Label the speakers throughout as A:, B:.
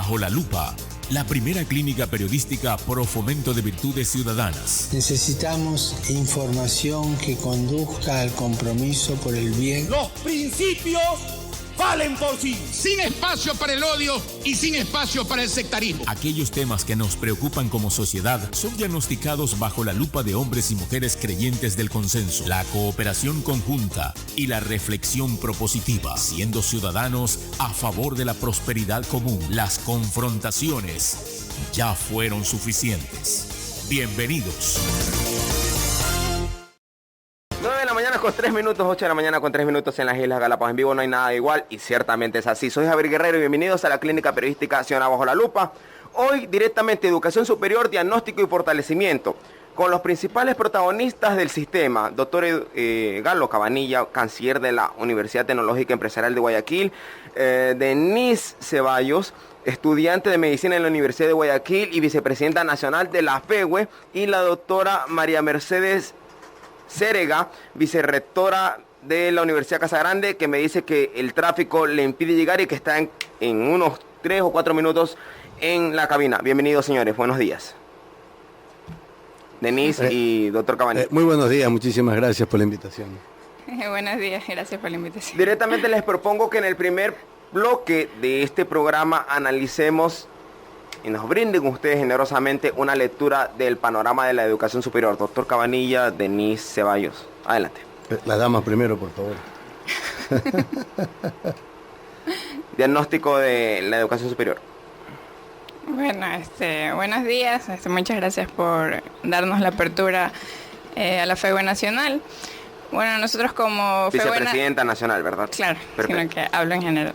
A: Bajo la Lupa, la primera clínica periodística pro fomento de virtudes ciudadanas.
B: Necesitamos información que conduzca al compromiso por el bien.
C: Los principios valen por sí.
D: Sin espacio para el odio y sin espacio para el sectarismo.
A: Aquellos temas que nos preocupan como sociedad son diagnosticados bajo la lupa de hombres y mujeres creyentes del consenso, la cooperación conjunta y la reflexión propositiva, siendo ciudadanos a favor de la prosperidad común. Las confrontaciones ya fueron suficientes. Bienvenidos.
E: 9 de la mañana con 3 minutos, 8 de la mañana con 3 minutos en las Islas Galápagos. En vivo no hay nada igual y ciertamente es así. Soy Javier Guerrero y bienvenidos a la clínica periodística Ciudadana Bajo la Lupa. Hoy directamente educación superior, diagnóstico y fortalecimiento. Con los principales protagonistas del sistema, doctor Galo Cabanilla, canciller de la Universidad Tecnológica Empresarial de Guayaquil, Denise Ceballos, estudiante de medicina en la Universidad de Guayaquil y vicepresidenta nacional de la FEWE, y la doctora María Mercedes Cérega, vicerrectora de la Universidad Casagrande, que me dice que el tráfico le impide llegar y que está en unos 3 o 4 minutos en la cabina. Bienvenidos, señores, buenos días. Denise y doctor Cabanilla.
F: Muy buenos días, muchísimas gracias por la invitación.
G: Buenos días, gracias por la invitación.
E: Directamente les propongo que en el primer bloque de este programa analicemos y nos brinden ustedes generosamente una lectura del panorama de la educación superior. Doctor Cabanilla, Denise Ceballos, adelante.
F: Las damas primero, por favor.
E: Diagnóstico de la educación superior.
G: Bueno, buenos días, muchas gracias por darnos la apertura a la FEWE Nacional. Bueno, nosotros como
E: vicepresidenta nacional, ¿verdad?
G: Claro, sino que hablo en general.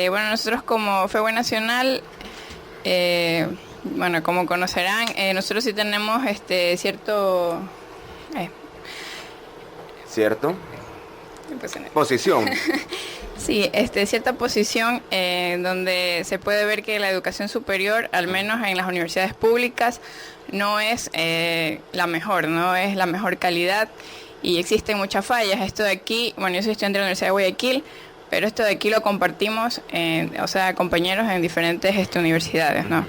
G: Bueno, nosotros como FEWE Nacional, bueno, como conocerán, nosotros sí tenemos cierto
E: posición.
G: Sí, cierta posición donde se puede ver que la educación superior, al menos en las universidades públicas, no es la mejor, no es la mejor calidad y existen muchas fallas. Esto de aquí, bueno, yo soy estudiante de la Universidad de Guayaquil, pero esto de aquí lo compartimos, compañeros en diferentes universidades, ¿no?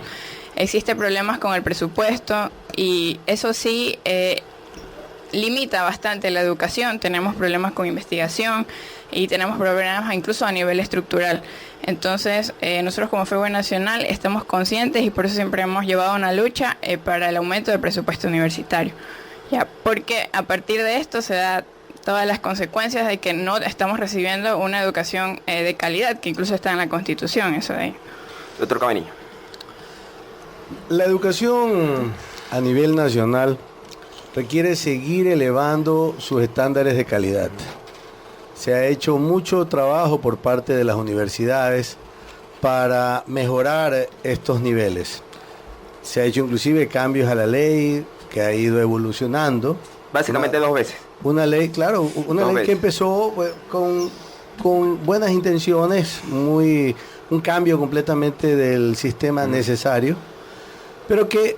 G: Existen problemas con el presupuesto y eso sí limita bastante la educación. Tenemos problemas con investigación y tenemos problemas incluso a nivel estructural. Entonces, nosotros como FEWE Nacional estamos conscientes y por eso siempre hemos llevado una lucha para el aumento del presupuesto universitario. Ya, porque a partir de esto se da todas las consecuencias de que no estamos recibiendo una educación de calidad, que incluso está en la Constitución, eso de ahí.
E: Doctor Cabanilla.
F: La educación a nivel nacional requiere seguir elevando sus estándares de calidad. Se ha hecho mucho trabajo por parte de las universidades para mejorar estos niveles. Se ha hecho inclusive cambios a la ley que ha ido evolucionando.
E: Básicamente 2 veces.
F: Una ley, claro, una ley que empezó con buenas intenciones, un cambio completamente del sistema necesario, pero que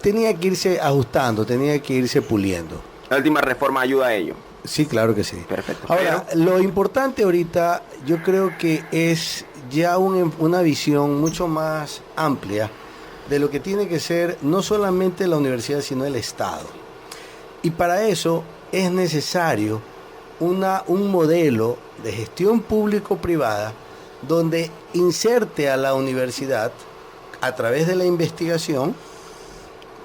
F: tenía que irse ajustando, tenía que irse puliendo.
E: La última reforma ayuda a ello.
F: Sí, claro que sí.
E: Perfecto.
F: Ahora, lo importante ahorita, yo creo que es ya una visión mucho más amplia de lo que tiene que ser no solamente la universidad, sino el Estado. Y para eso es necesario un modelo de gestión público-privada donde inserte a la universidad a través de la investigación.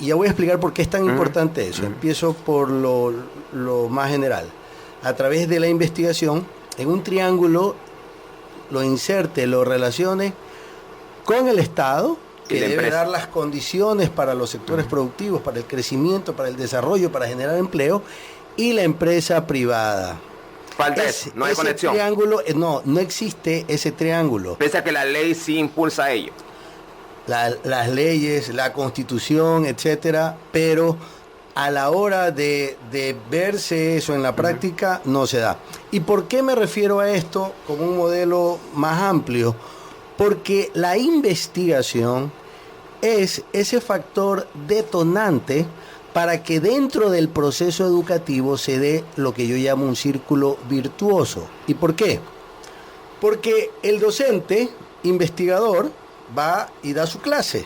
F: Y ya voy a explicar por qué es tan importante eso. Empiezo por lo más general. A través de la investigación, en un triángulo, lo inserte, lo relacione con el Estado, que debe dar las condiciones para los sectores productivos, para el crecimiento, para el desarrollo, para generar empleo, y la empresa privada.
E: Falta eso, no hay conexión.
F: Triángulo, no existe ese triángulo.
E: Pese a que la ley sí impulsa ello.
F: Las leyes, la Constitución, etcétera, pero a la hora de verse eso en la práctica no se da. ¿Y por qué me refiero a esto como un modelo más amplio? Porque la investigación es ese factor detonante para que dentro del proceso educativo se dé lo que yo llamo un círculo virtuoso. ¿Y por qué? Porque el docente investigador va y da su clase.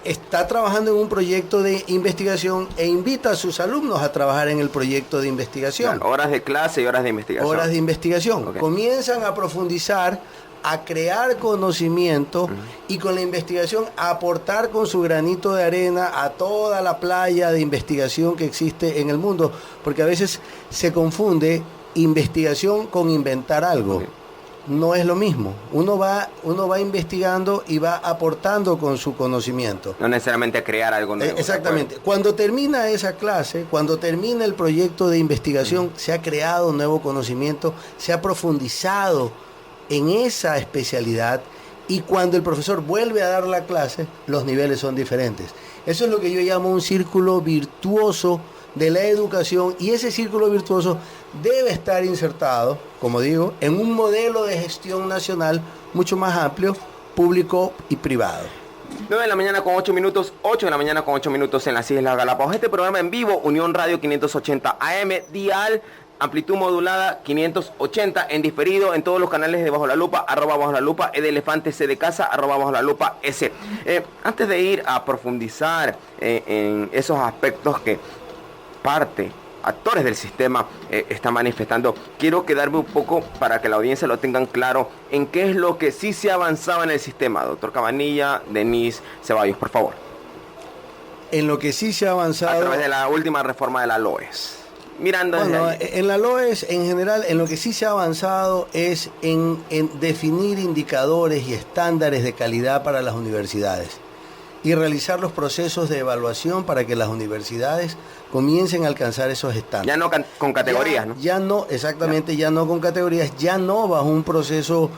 F: Está trabajando en un proyecto de investigación e invita a sus alumnos a trabajar en el proyecto de investigación.
E: Claro, horas de clase y horas de investigación.
F: Horas de investigación.
E: Okay.
F: Comienzan a profundizar, a crear conocimiento y con la investigación a aportar con su granito de arena a toda la playa de investigación que existe en el mundo, porque a veces se confunde investigación con inventar algo.
E: Okay.
F: No es lo mismo. Uno va investigando y va aportando con su conocimiento.
E: No necesariamente crear algo nuevo.
F: Exactamente. Cuando termina esa clase, cuando termina el proyecto de investigación, se ha creado un nuevo conocimiento, se ha profundizado en esa especialidad y cuando el profesor vuelve a dar la clase, los niveles son diferentes. Eso es lo que yo llamo un círculo virtuoso de la educación y ese círculo virtuoso debe estar insertado, como digo, en un modelo de gestión nacional mucho más amplio, público y privado.
E: 9 de la mañana con 8 minutos, 8 de la mañana con 8 minutos en las Islas Galápagos. Este programa en vivo, Unión Radio 580 AM, dial, amplitud modulada 580, en diferido en todos los canales de Bajo la Lupa, @Bajo la Lupa, E de Elefante, C de Casa, @Bajo la Lupa, S. Antes de ir a profundizar en esos aspectos que actores del sistema están manifestando, quiero quedarme un poco para que la audiencia lo tengan claro en qué es lo que sí se avanzaba en el sistema. Doctor Cabanilla, Denise Ceballos, por favor.
F: En lo que sí se ha avanzado...
E: A través de la última reforma de la LOES. Mirando
F: bueno,
E: desde
F: en la LOES en general, en lo que sí se ha avanzado es en definir indicadores y estándares de calidad para las universidades y realizar los procesos de evaluación para que las universidades comiencen a alcanzar esos estándares.
E: Ya no con categorías, ¿no?
F: Ya no, exactamente, ya no con categorías, ya no bajo un proceso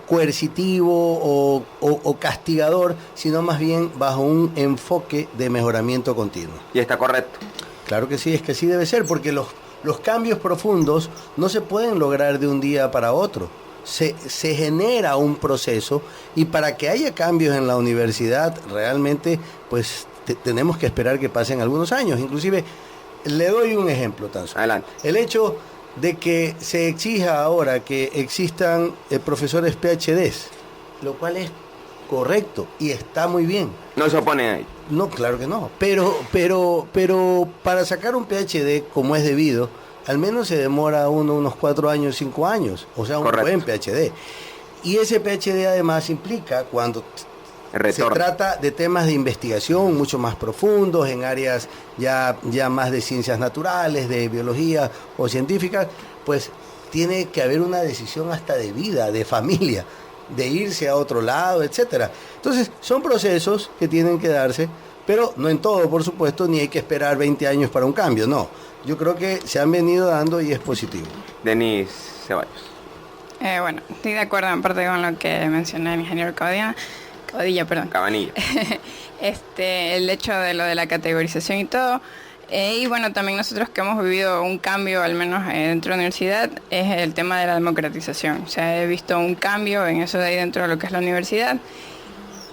F: coercitivo o castigador, sino más bien bajo un enfoque de mejoramiento continuo.
E: Y está correcto.
F: Claro que sí, es que sí debe ser, porque los cambios profundos no se pueden lograr de un día para otro. Se genera un proceso y para que haya cambios en la universidad realmente pues tenemos que esperar que pasen algunos años. Inclusive le doy un ejemplo tan solo.
E: Adelante.
F: El hecho de que se exija ahora que existan profesores PhDs, lo cual es correcto y está muy bien.
E: No se oponen ahí.
F: No, claro que no. Pero para sacar un PhD como es debido, al menos se demora unos 4 años, 5 años. O sea, un
E: correcto.
F: buen PhD. Y ese PhD además implica, cuando se trata de temas de investigación mucho más profundos, en áreas ya más de ciencias naturales, de biología o científicas, pues tiene que haber una decisión hasta de vida, de familia, de irse a otro lado, etcétera. Entonces, son procesos que tienen que darse, pero no en todo, por supuesto, ni hay que esperar 20 años para un cambio, no. Yo creo que se han venido dando y es positivo.
E: Denise Ceballos.
G: Bueno, estoy de acuerdo en parte con lo que mencionó el ingeniero Cabanilla.
E: Cabanilla.
G: El hecho de lo de la categorización y todo. Y bueno, también nosotros que hemos vivido un cambio, al menos dentro de la universidad, es el tema de la democratización. O sea, he visto un cambio en eso de ahí dentro de lo que es la universidad.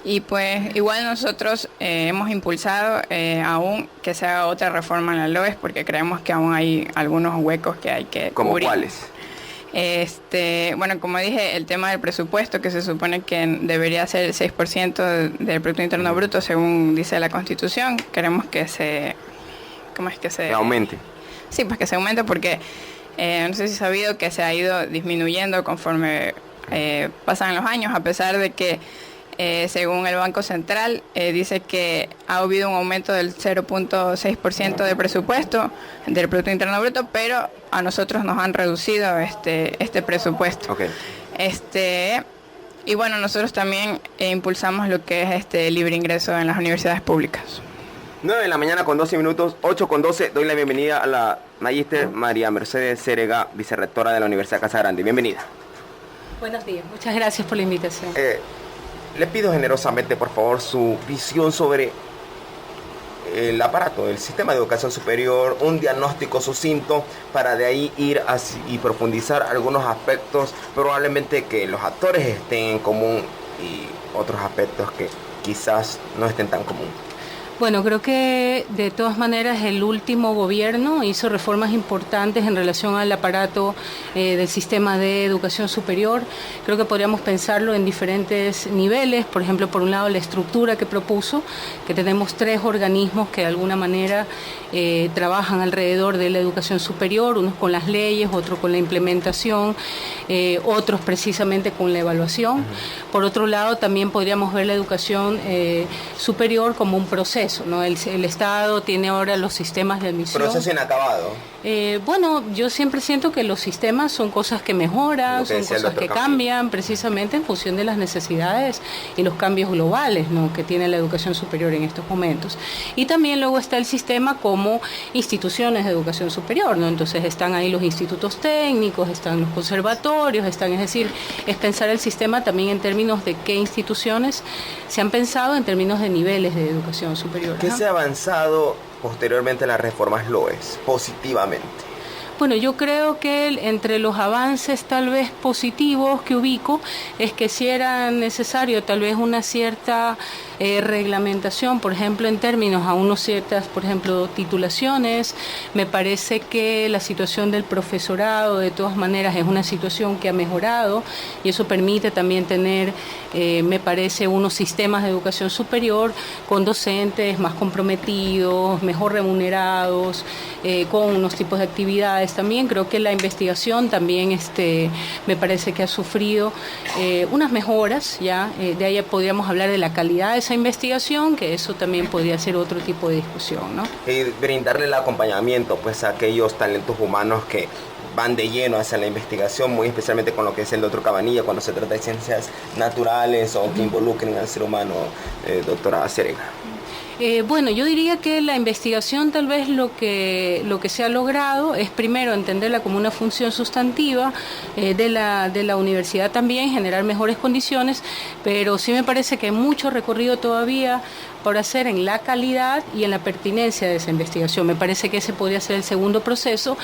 G: Y pues igual nosotros hemos impulsado aún que se haga otra reforma en la LOES porque creemos que aún hay algunos huecos que hay que
E: ¿Cómo
G: cubrir.
E: cuáles?
G: Bueno, como dije, el tema del presupuesto, que se supone que debería ser el 6% del Producto Interno Bruto, según dice la Constitución, queremos que se... ¿Cómo es que se...?
E: Que aumente.
G: Sí, pues que se aumente porque no sé si has sabido que se ha ido disminuyendo conforme pasan los años, a pesar de que según el Banco Central dice que ha habido un aumento del 0.6% de presupuesto del Producto Interno Bruto, pero a nosotros nos han reducido este presupuesto.
E: Okay.
G: Y bueno, nosotros también impulsamos lo que es libre ingreso en las universidades públicas.
E: 9 de la mañana con 12 minutos, 8 con 12, doy la bienvenida a la Magíster María Mercedes Cérega, vicerrectora de la Universidad Casa Grande. Bienvenida.
H: Buenos días, muchas gracias por la invitación.
E: Le pido generosamente, por favor, su visión sobre el aparato, el sistema de educación superior, un diagnóstico sucinto para de ahí ir y profundizar algunos aspectos probablemente que los actores estén en común y otros aspectos que quizás no estén tan común.
H: Bueno, creo que de todas maneras el último gobierno hizo reformas importantes en relación al aparato del sistema de educación superior. Creo que podríamos pensarlo en diferentes niveles. Por ejemplo, por un lado la estructura que propuso, que tenemos 3 organismos que de alguna manera trabajan alrededor de la educación superior, unos con las leyes, otros con la implementación, otros precisamente con la evaluación. Por otro lado, también podríamos ver la educación superior como un proceso, ¿no? El Estado tiene ahora los sistemas de admisión.
E: Proceso inacabado.
H: Bueno, yo siempre siento que los sistemas son cosas que mejoran, son cosas que cambian precisamente en función de las necesidades y los cambios globales, ¿no?, que tiene la educación superior en estos momentos. Y también luego está el sistema como instituciones de educación superior, ¿no? Entonces están ahí los institutos técnicos, están los conservatorios, es decir, es pensar el sistema también en términos de qué instituciones se han pensado en términos de niveles de educación superior.
E: ¿Qué se ha avanzado posteriormente en las reformas LOES, positivamente?
H: Bueno, yo creo que entre los avances tal vez positivos que ubico es que si era necesario tal vez una cierta reglamentación, por ejemplo, en términos a unos ciertas, por ejemplo, titulaciones. Me parece que la situación del profesorado, de todas maneras, es una situación que ha mejorado y eso permite también tener, me parece, unos sistemas de educación superior con docentes más comprometidos, mejor remunerados, con unos tipos de actividades. También creo que la investigación también me parece que ha sufrido unas mejoras, ya de ahí podríamos hablar de la calidad de esa investigación, que eso también podría ser otro tipo de discusión, ¿no?
E: Y brindarle el acompañamiento pues a aquellos talentos humanos que van de lleno hacia la investigación, muy especialmente con lo que es el doctor Cabanilla, cuando se trata de ciencias naturales o que involucren al ser humano, doctora Acérega.
H: Bueno, yo diría que la investigación tal vez lo que se ha logrado es primero entenderla como una función sustantiva de la universidad también, generar mejores condiciones, pero sí me parece que hay mucho recorrido todavía por hacer en la calidad y en la pertinencia de esa investigación. Me parece que ese podría ser el segundo proceso.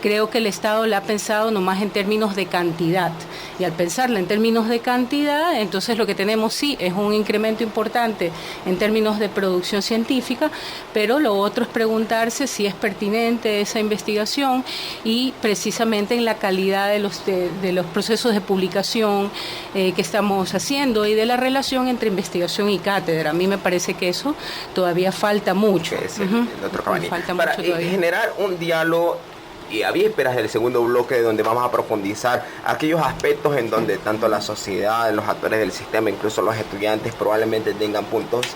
H: Creo que el Estado la ha pensado nomás en términos de cantidad, y al pensarla en términos de cantidad, entonces lo que tenemos sí es un incremento importante en términos de producción científica, pero lo otro es preguntarse si es pertinente esa investigación y precisamente en la calidad de los procesos de publicación que estamos haciendo y de la relación entre investigación y cátedra. A mí me parece que eso todavía falta mucho.
E: Falta para mucho todavía. Generar un diálogo y a vísperas del segundo bloque, donde vamos a profundizar aquellos aspectos en donde tanto la sociedad, los actores del sistema, incluso los estudiantes probablemente tengan puntos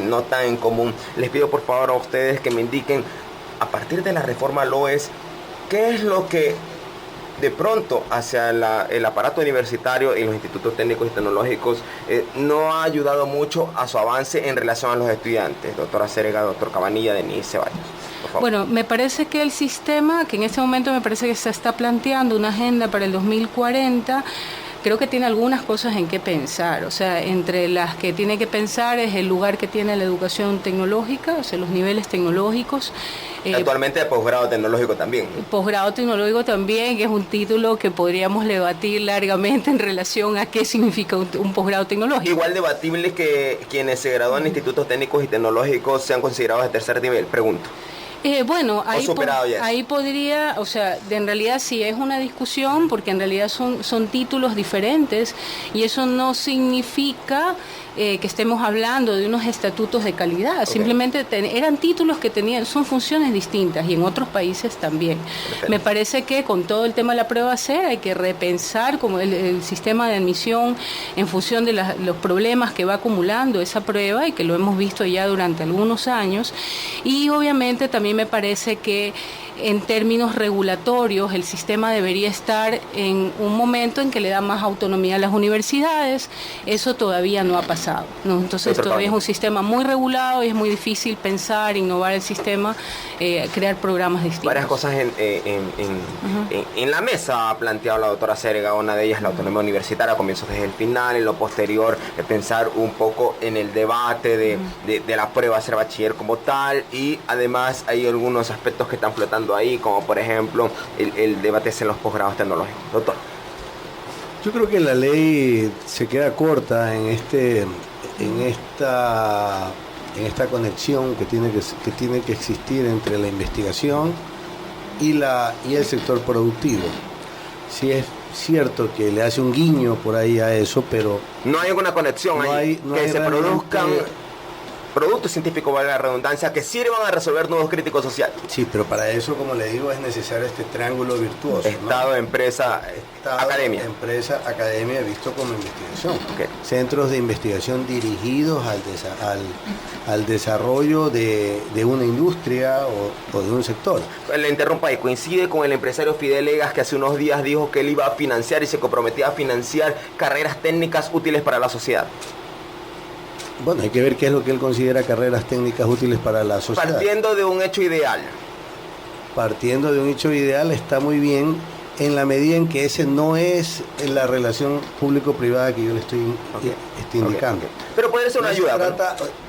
E: no tan en común. Les pido por favor a ustedes que me indiquen, a partir de la reforma LOES, qué es lo que de pronto hacia el aparato universitario y los institutos técnicos y tecnológicos no ha ayudado mucho a su avance en relación a los estudiantes. Doctora Acérega, doctor Cabanilla, Denise Ceballos.
H: Bueno, me parece que el sistema, que en este momento me parece que se está planteando una agenda para el 2040, creo que tiene algunas cosas en qué pensar. O sea, entre las que tiene que pensar es el lugar que tiene la educación tecnológica, o sea, los niveles tecnológicos.
E: Actualmente el posgrado tecnológico también.
H: Posgrado tecnológico también, que es un título que podríamos debatir largamente en relación a qué significa un posgrado tecnológico.
E: Igual debatible que quienes se gradúan en institutos técnicos y tecnológicos sean considerados de tercer nivel, pregunto.
H: Bueno, ahí podría, o sea, en realidad sí es una discusión, porque en realidad son títulos diferentes y eso no significa que estemos hablando de unos estatutos de calidad. Okay. Simplemente eran títulos que son funciones distintas y en otros países también. Perfecto. Me parece que con todo el tema de la prueba C hay que repensar como el sistema de admisión en función de los problemas que va acumulando esa prueba y que lo hemos visto ya durante algunos años, y obviamente también me parece que en términos regulatorios el sistema debería estar en un momento en que le da más autonomía a las universidades. Eso todavía no ha pasado, ¿no? Entonces todavía es un sistema muy regulado y es muy difícil pensar, innovar el sistema, crear programas distintos.
E: Varias cosas en la mesa ha planteado la doctora Acérega, una de ellas la autonomía universitaria, comienzos desde el final, en lo posterior pensar un poco en el debate de la prueba a ser bachiller como tal, y además hay algunos aspectos que están flotando ahí, como por ejemplo el debate en los posgrados tecnológicos. Doctor.
F: Yo creo que la ley se queda corta en esta en esta conexión que tiene que existir entre la investigación y el sector productivo. Sí es cierto que le hace un guiño por ahí a eso, pero
E: no hay alguna conexión que se produzcan productos científicos, valga la redundancia, que sirvan a resolver nuevos críticos sociales.
F: Sí, pero para eso, como le digo, es necesario este triángulo virtuoso,
E: Estado, empresa, academia.
F: Empresa, academia, visto como investigación. Okay. Centros de investigación dirigidos al desarrollo de una industria o de un sector.
E: Le interrumpa y coincide con el empresario Fidel Legas, que hace unos días dijo que él iba a financiar y se comprometía a financiar carreras técnicas útiles para la sociedad.
F: Bueno, hay que ver qué es lo que él considera carreras técnicas útiles para la sociedad.
E: Partiendo de un hecho ideal.
F: Partiendo de un hecho ideal está muy bien, en la medida en que ese no es la relación público-privada que yo le estoy indicando.
E: Okay. Pero puede ser una ayuda.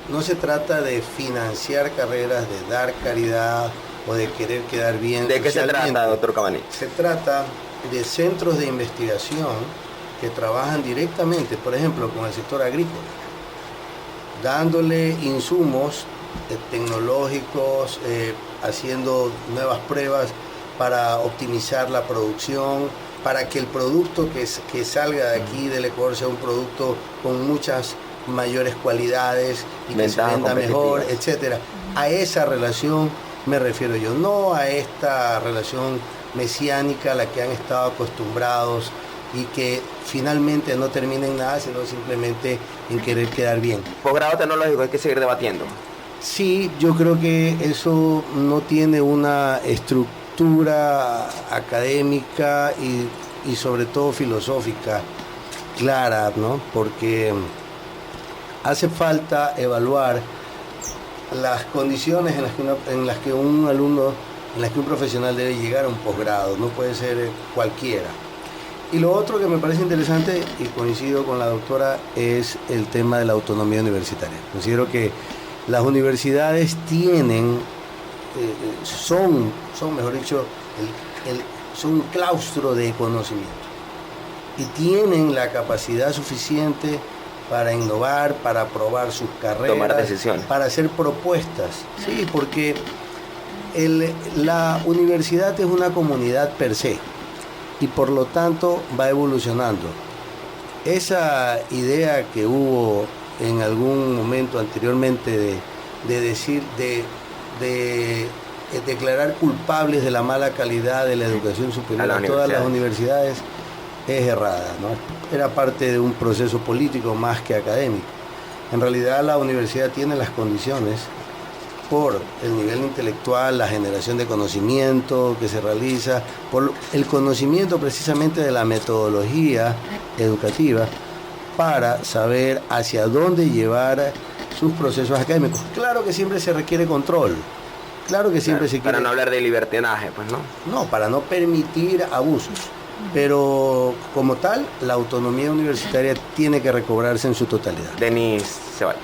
F: No se trata de financiar carreras, de dar caridad o de querer quedar bien.
E: ¿De qué se trata, doctor Cabanillas?
F: Se trata de centros de investigación que trabajan directamente, por ejemplo, con el sector agrícola, dándole insumos tecnológicos, haciendo nuevas pruebas para optimizar la producción, para que el producto que salga de aquí del Ecuador sea un producto con muchas mayores cualidades y que se venda mejor, etcétera. A esa relación me refiero yo, no a esta relación mesiánica a la que han estado acostumbrados y que finalmente no termina en nada, sino simplemente en querer quedar bien.
E: Posgrado tecnológico, hay que seguir debatiendo.
F: Sí, yo creo que eso no tiene una estructura académica y sobre todo filosófica clara, ¿no? Porque hace falta evaluar las condiciones en las que un alumno, en las que un profesional debe llegar a un posgrado, no puede ser cualquiera. Y lo otro que me parece interesante, y coincido con la doctora, es el tema de la autonomía universitaria. Considero que las universidades son mejor dicho, son un claustro de conocimiento y tienen la capacidad suficiente para innovar, para probar sus carreras,
E: tomar decisiones,
F: para hacer propuestas. Sí, porque la universidad es una comunidad per se y por lo tanto va evolucionando. Esa idea que hubo en algún momento anteriormente de declarar culpables de la mala calidad de la educación superior a todas las universidades es errada, ¿no? Era parte de un proceso político más que académico. En realidad la universidad tiene las condiciones por el nivel intelectual, la generación de conocimiento que se realiza, por el conocimiento precisamente de la metodología educativa para saber hacia dónde llevar sus procesos académicos. Claro que siempre se requiere control, claro que siempre se quiere...
E: Para no hablar de libertinaje, pues, ¿no?
F: No, para no permitir abusos, pero como tal, la autonomía universitaria tiene que recobrarse en su totalidad.
E: Denise Ceballos.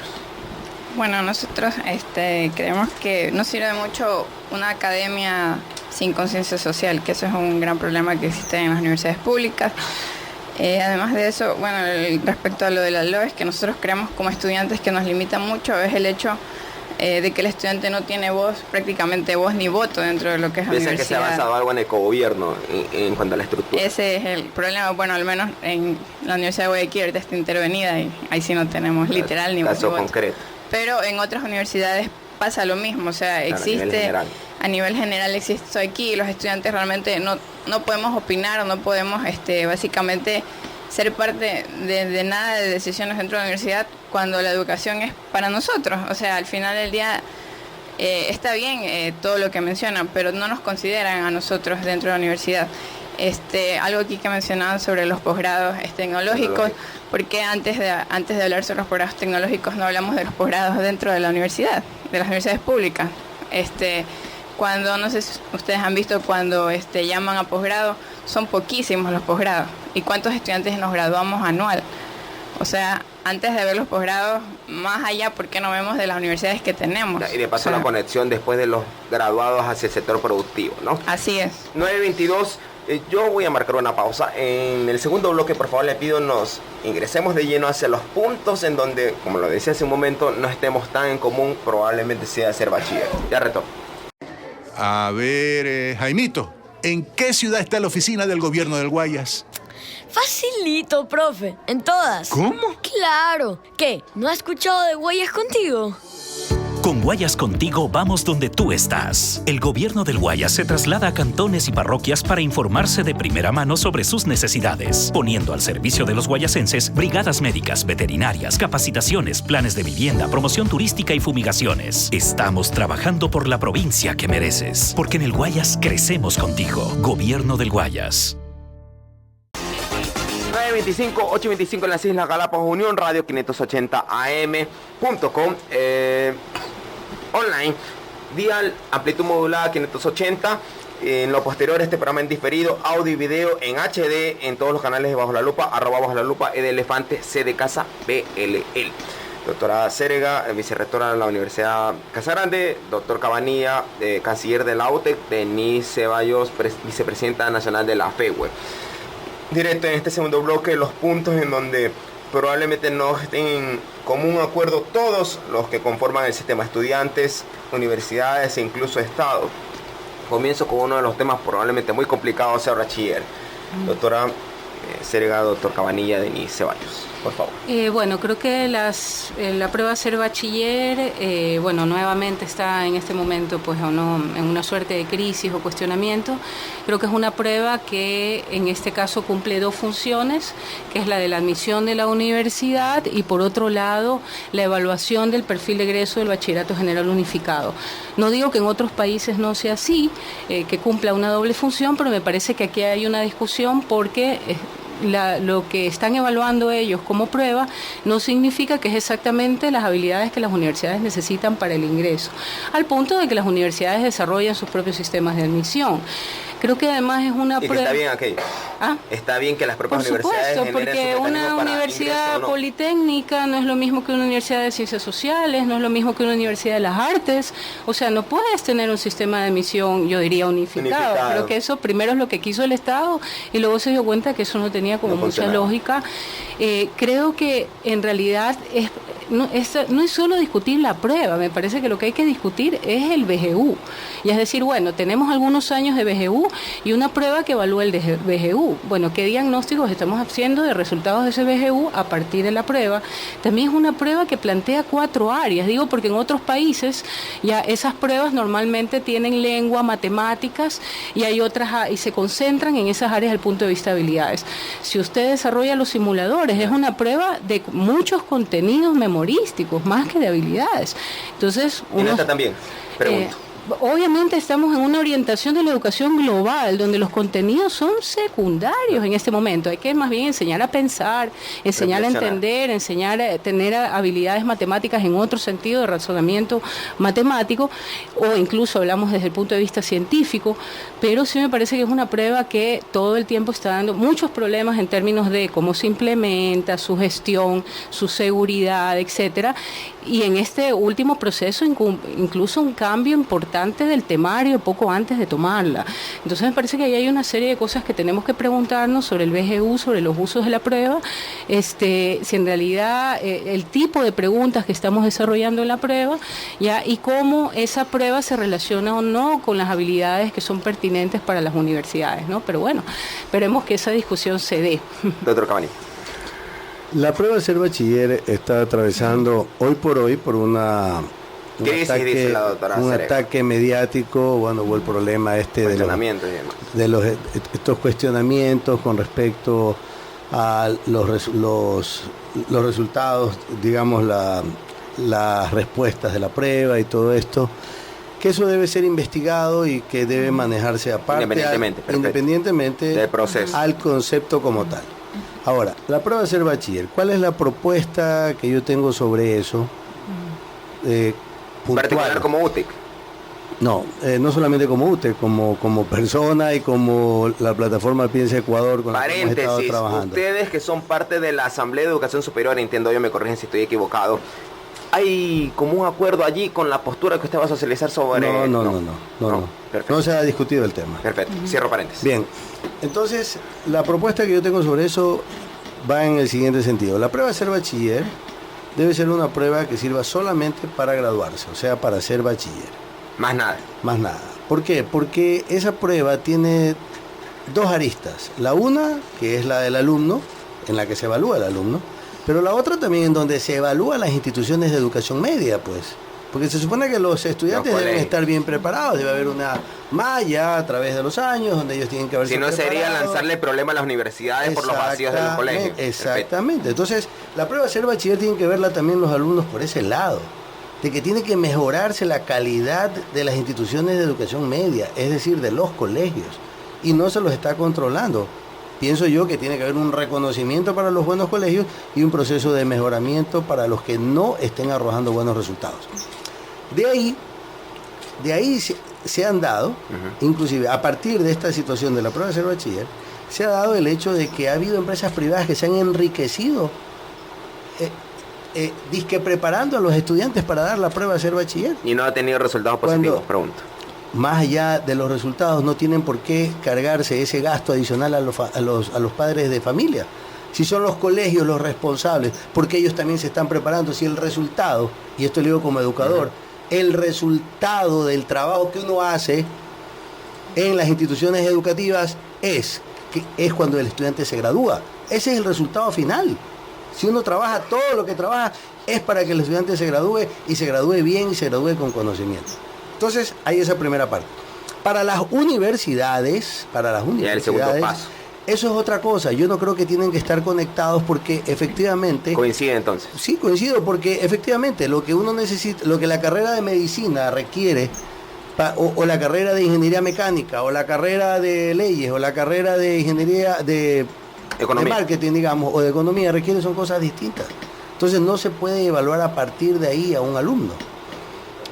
G: Bueno, nosotros creemos que no sirve mucho una academia sin conciencia social, que eso es un gran problema que existe en las universidades públicas. Además de eso, bueno, respecto a lo de la LOE, es que nosotros creemos como estudiantes que nos limita mucho, es el hecho de que el estudiante no tiene voz, prácticamente voz ni voto dentro de lo que es la universidad.
E: Que se ha avanzado algo en el cogobierno en cuanto a la estructura.
G: Ese es el problema, bueno, al menos en la Universidad de Guayaquil ahorita está intervenida y ahí sí no tenemos literal ni voz ni voto.
E: Concreto.
G: Pero en otras universidades pasa lo mismo, o sea, existe, a nivel general existe esto aquí, los estudiantes realmente no podemos opinar o no podemos básicamente ser parte de nada de decisiones dentro de la universidad cuando la educación es para nosotros. O sea, al final del día está bien todo lo que mencionan, pero no nos consideran a nosotros dentro de la universidad. Algo aquí que mencionaban sobre los posgrados tecnológicos, porque antes de hablar sobre los posgrados tecnológicos no hablamos de los posgrados dentro de la universidad, de las universidades públicas. Cuando, no sé si ustedes han visto, cuando llaman a posgrado, son poquísimos los posgrados. ¿Y cuántos estudiantes nos graduamos anual? O sea, antes de ver los posgrados, más allá, ¿por qué no vemos de las universidades que tenemos?
E: Y de paso la conexión después de los graduados hacia el sector productivo, ¿no?
G: Así es.
E: 9:22, Yo voy a marcar una pausa. En el segundo bloque, por favor, le pido nos ingresemos de lleno hacia los puntos en donde, como lo decía hace un momento, no estemos tan en común, probablemente sea ser bachiller. Ya retorno.
I: A ver, Jaimito, ¿en qué ciudad está la oficina del gobierno del Guayas?
J: Facilito, profe, en todas.
I: ¿Cómo?
J: Claro. ¿Qué? ¿No has escuchado de Guayas Contigo?
K: Con Guayas Contigo vamos donde tú estás. El gobierno del Guayas se traslada a cantones y parroquias para informarse de primera mano sobre sus necesidades, poniendo al servicio de los guayasenses brigadas médicas, veterinarias, capacitaciones, planes de vivienda, promoción turística y fumigaciones. Estamos trabajando por la provincia que mereces, porque en el Guayas crecemos contigo. Gobierno del Guayas.
E: 925, 825 en las Islas Galápagos, Unión Radio 580 AM.com, online, dial, amplitud modulada 580. En lo posterior, este programa en diferido, audio y video en HD, en todos los canales de Bajo la Lupa, @ Bajo la Lupa, E de Elefante, C de Casa, BLL. Doctora Cérega, vicerrectora de la Universidad Casagrande, doctor Cabanilla, canciller de la UTEC, Denise Ceballos, vicepresidenta nacional de la FEWE. Directo en este segundo bloque, los puntos en donde probablemente no estén en común acuerdo todos los que conforman el sistema, estudiantes, universidades e incluso Estado. Comienzo con uno de los temas probablemente muy complicados, ser bachiller. Doctora Cérega, doctor Cabanilla, Denise Ceballos, por favor.
H: Bueno, creo que la prueba ser bachiller, nuevamente está en este momento pues en una suerte de crisis o cuestionamiento. Creo que es una prueba que en este caso cumple dos funciones, que es la de la admisión de la universidad y por otro lado la evaluación del perfil de egreso del bachillerato general unificado. No digo que en otros países no sea así, que cumpla una doble función, pero me parece que aquí hay una discusión porque lo que están evaluando ellos como prueba no significa que es exactamente las habilidades que las universidades necesitan para el ingreso, al punto de que las universidades desarrollan sus propios sistemas de admisión. Creo que además es una prueba...
E: Está bien aquello.
H: ¿Ah?
E: Está bien que las propias
H: Por
E: universidades
H: supuesto, porque una universidad politécnica no es lo mismo que una universidad de ciencias sociales, no es lo mismo que una universidad de las artes. O sea, no puedes tener un sistema de admisión, yo diría, unificado. Creo que eso primero es lo que quiso el Estado y luego se dio cuenta que eso no tenía como mucha lógica. Creo que en realidad no es solo discutir la prueba, me parece que lo que hay que discutir es el BGU. Y es decir, bueno, tenemos algunos años de BGU y una prueba que evalúa el BGU. Bueno, ¿qué diagnósticos estamos haciendo de resultados de ese BGU a partir de la prueba? También es una prueba que plantea 4 áreas, digo porque en otros países ya esas pruebas normalmente tienen lengua, matemáticas y hay otras y se concentran en esas áreas desde el punto de vista de habilidades. Si usted desarrolla los simuladores, es una prueba de muchos contenidos memorísticos, más que de habilidades. Entonces,
E: también, pregunto.
H: Obviamente estamos en una orientación de la educación global, donde los contenidos son secundarios en este momento. Hay que más bien enseñar a pensar, enseñar a entender, enseñar a tener habilidades matemáticas en otro sentido de razonamiento matemático, o incluso hablamos desde el punto de vista científico, pero sí me parece que es una prueba que todo el tiempo está dando muchos problemas en términos de cómo se implementa, su gestión, su seguridad, etcétera. Y en este último proceso incluso un cambio importante del temario poco antes de tomarla. Entonces me parece que ahí hay una serie de cosas que tenemos que preguntarnos sobre el BGU, sobre los usos de la prueba, si en realidad el tipo de preguntas que estamos desarrollando en la prueba y cómo esa prueba se relaciona o no con las habilidades que son pertinentes para las universidades, ¿no? Pero bueno, esperemos que esa discusión se dé.
E: Doctor Cabanilla.
F: La prueba de ser bachiller está atravesando hoy por un ataque mediático. Bueno, hubo el problema de estos cuestionamientos con respecto a los resultados, digamos, las respuestas de la prueba y todo esto, que eso debe ser investigado y que debe manejarse aparte, independientemente
E: del proceso,
F: al concepto como tal. Ahora, la prueba de ser bachiller, ¿cuál es la propuesta que yo tengo sobre eso?
E: Particular como UTEC.
F: No, no solamente como UTEC, como persona y como la plataforma Piensa Ecuador con la que hemos estado trabajando.
E: Ustedes que son parte de la Asamblea de Educación Superior, entiendo yo, me corrigen si estoy equivocado, hay como un acuerdo allí con la postura que usted va a socializar sobre...
F: No. No se ha discutido el tema.
E: Perfecto, cierro paréntesis.
F: Bien, entonces la propuesta que yo tengo sobre eso va en el siguiente sentido. La prueba de ser bachiller debe ser una prueba que sirva solamente para graduarse, o sea, para ser bachiller.
E: Más nada.
F: Más nada. ¿Por qué? Porque esa prueba tiene dos aristas. La una, que es la del alumno, en la que se evalúa el alumno, pero la otra también en donde se evalúan las instituciones de educación media, pues. Porque se supone que los estudiantes deben estar bien preparados, debe haber una malla a través de los años donde ellos tienen que haber...
E: Si no sería lanzarle problema a las universidades por los vacíos de los colegios.
F: Exactamente. Entonces, la prueba de ser bachiller tienen que verla también los alumnos por ese lado, de que tiene que mejorarse la calidad de las instituciones de educación media, es decir, de los colegios, y no se los está controlando. Pienso yo que tiene que haber un reconocimiento para los buenos colegios y un proceso de mejoramiento para los que no estén arrojando buenos resultados. De ahí se han dado, inclusive a partir de esta situación de la prueba de ser bachiller, se ha dado el hecho de que ha habido empresas privadas que se han enriquecido disque preparando a los estudiantes para dar la prueba de ser bachiller.
E: Y no ha tenido resultados positivos, pregunto.
F: Más allá de los resultados, no tienen por qué cargarse ese gasto adicional a los padres de familia. Si son los colegios los responsables, porque ellos también se están preparando. Si el resultado, y esto lo digo como educador, el resultado del trabajo que uno hace en las instituciones educativas es cuando el estudiante se gradúa. Ese es el resultado final. Si uno trabaja, todo lo que trabaja es para que el estudiante se gradúe, y se gradúe bien y se gradúe con conocimiento. Entonces, hay esa primera parte. Para las universidades,
E: ya el segundo paso.
F: Eso es otra cosa. Yo no creo que tienen que estar conectados porque efectivamente...
E: ¿Coincide entonces?
F: Sí, coincido, porque efectivamente lo que uno necesita, lo que la carrera de medicina requiere, o la carrera de ingeniería mecánica, o la carrera de leyes, o la carrera de ingeniería de marketing, digamos, o de economía, requiere, son cosas distintas. Entonces no se puede evaluar a partir de ahí a un alumno.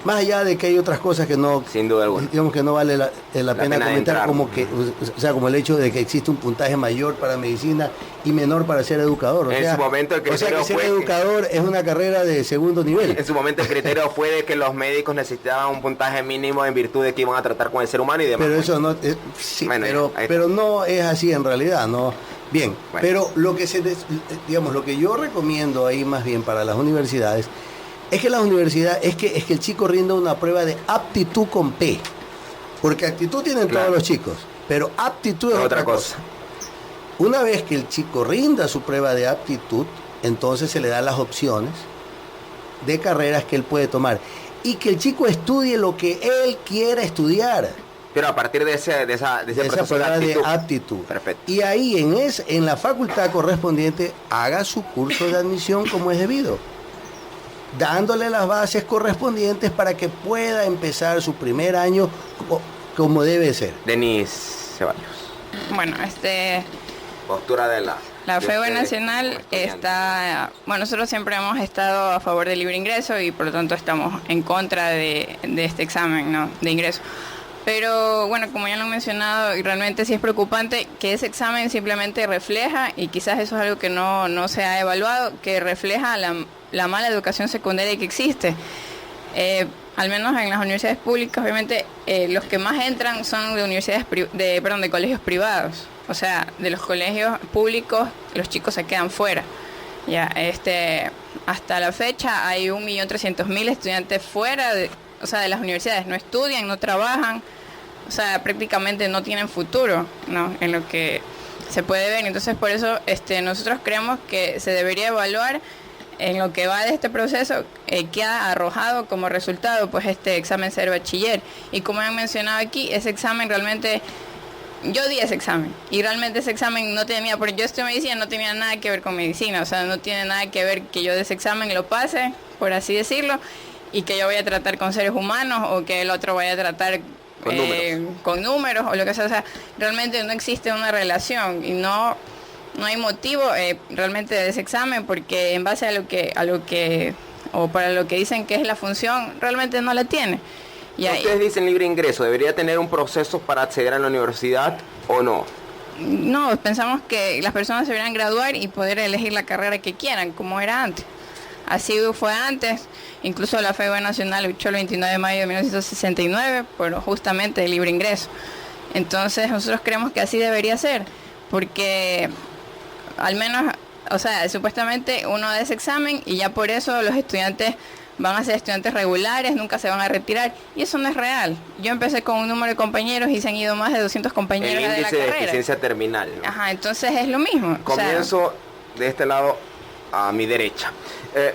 F: Más allá de que hay otras cosas que no,
E: sin duda alguna,
F: digamos que no vale la pena comentar, como que, o sea, como el hecho de que existe un puntaje mayor para medicina y menor para ser educador.
E: En su momento el criterio
F: que ser educador es una carrera de segundo nivel.
E: En su momento el criterio fue de que los médicos necesitaban un puntaje mínimo en virtud de que iban a tratar con el ser humano y demás.
F: Pero eso no, sí, bueno, pero no es así en realidad, no. Bien, bueno. Pero lo que lo que yo recomiendo ahí más bien para las universidades es que es que el chico rinda una prueba de aptitud con P. Porque actitud tienen todos los chicos, pero aptitud es otra cosa. Una vez que el chico rinda su prueba de aptitud, entonces se le dan las opciones de carreras que él puede tomar. Y que el chico estudie lo que él quiera estudiar.
E: Pero a partir de esa
F: prueba de aptitud.
E: Perfecto.
F: Y ahí en la facultad correspondiente haga su curso de admisión como es debido, dándole las bases correspondientes para que pueda empezar su primer año como debe ser.
E: Denise Ceballos.
G: Bueno,
E: postura de
G: la FEUE Nacional está... Bueno, nosotros siempre hemos estado a favor del libre ingreso y por lo tanto estamos en contra de este examen, ¿no?, de ingreso. Pero bueno, como ya lo he mencionado, realmente sí es preocupante que ese examen simplemente refleja, y quizás eso es algo que no se ha evaluado, que refleja la mala educación secundaria que existe. Al menos en las universidades públicas, obviamente, los que más entran son de universidades de colegios privados. O sea, de los colegios públicos, los chicos se quedan fuera. Ya, hasta la fecha hay 1.300.000 estudiantes fuera de las universidades. No estudian, no trabajan, o sea, prácticamente no tienen futuro, ¿no?, en lo que se puede ver. Entonces, por eso nosotros creemos que se debería evaluar en lo que va de este proceso, que ha arrojado como resultado pues este examen ser bachiller. Y como han mencionado aquí, ese examen realmente, yo di ese examen y realmente ese examen no tenía, porque yo estoy en medicina, no tenía nada que ver con medicina, o sea, no tiene nada que ver que yo de ese examen lo pase, por así decirlo, y que yo voy a tratar con seres humanos o que el otro vaya a tratar con números o lo que sea. O sea, realmente no existe una relación y no hay motivo realmente de ese examen, porque en base a lo que o para lo que dicen que es la función, realmente no la tiene. Y
E: ¿ustedes dicen libre ingreso? ¿Debería tener un proceso para acceder a la universidad o no?
G: No, pensamos que las personas se deberían graduar y poder elegir la carrera que quieran, como era antes. Así fue antes, incluso la FEB Nacional luchó el 29 de mayo de 1969 por justamente el libre ingreso. Entonces nosotros creemos que así debería ser, porque al menos, o sea, supuestamente uno da ese examen y ya por eso los estudiantes van a ser estudiantes regulares, nunca se van a retirar, y eso no es real. Yo empecé con un número de compañeros y se han ido más de 200 compañeros de la carrera. El índice de eficiencia
E: terminal, ¿no?
G: Ajá, entonces es lo mismo.
E: Comienzo de este lado a mi derecha.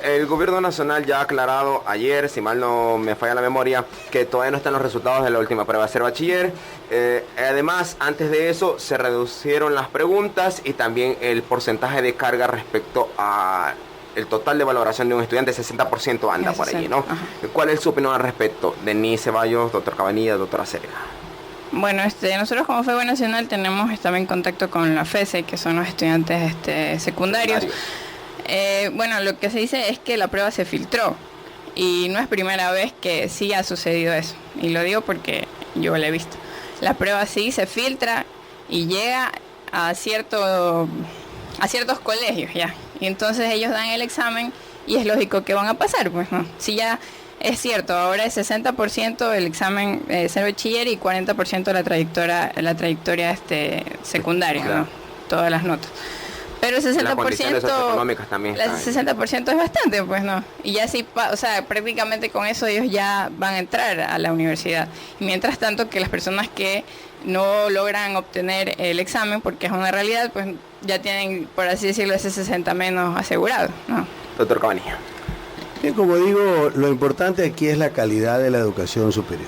E: El gobierno nacional ya ha aclarado ayer, si mal no me falla la memoria, que todavía no están los resultados de la última prueba de ser bachiller. Además, antes de eso, se reducieron las preguntas y también el porcentaje de carga respecto a el total de valoración de un estudiante, 60% anda por allí, ¿no? Ajá. ¿Cuál es su opinión al respecto? Denise Ceballos, doctor Cabanilla, doctora Celia.
G: Bueno, nosotros como FEB Nacional tenemos también contacto con la FESE, que son los estudiantes secundarios. Bueno, lo que se dice es que la prueba se filtró y no es primera vez que sí ha sucedido eso, y lo digo porque yo la he visto. La prueba sí se filtra y llega a ciertos colegios ya, y entonces ellos dan el examen y es lógico que van a pasar, pues, ¿no? Si ya es cierto, ahora es 60% el examen ser bachiller y 40% la trayectoria secundaria, claro, ¿no? Todas las notas. Pero el 60%,
E: también
G: el 60% es bastante, pues, ¿no? Y ya sí, o sea, prácticamente con eso ellos ya van a entrar a la universidad. Y mientras tanto, que las personas que no logran obtener el examen, porque es una realidad, pues ya tienen, por así decirlo, ese 60 menos asegurado, ¿no?
E: Doctor Cabanilla.
F: Bien, como digo, lo importante aquí es la calidad de la educación superior.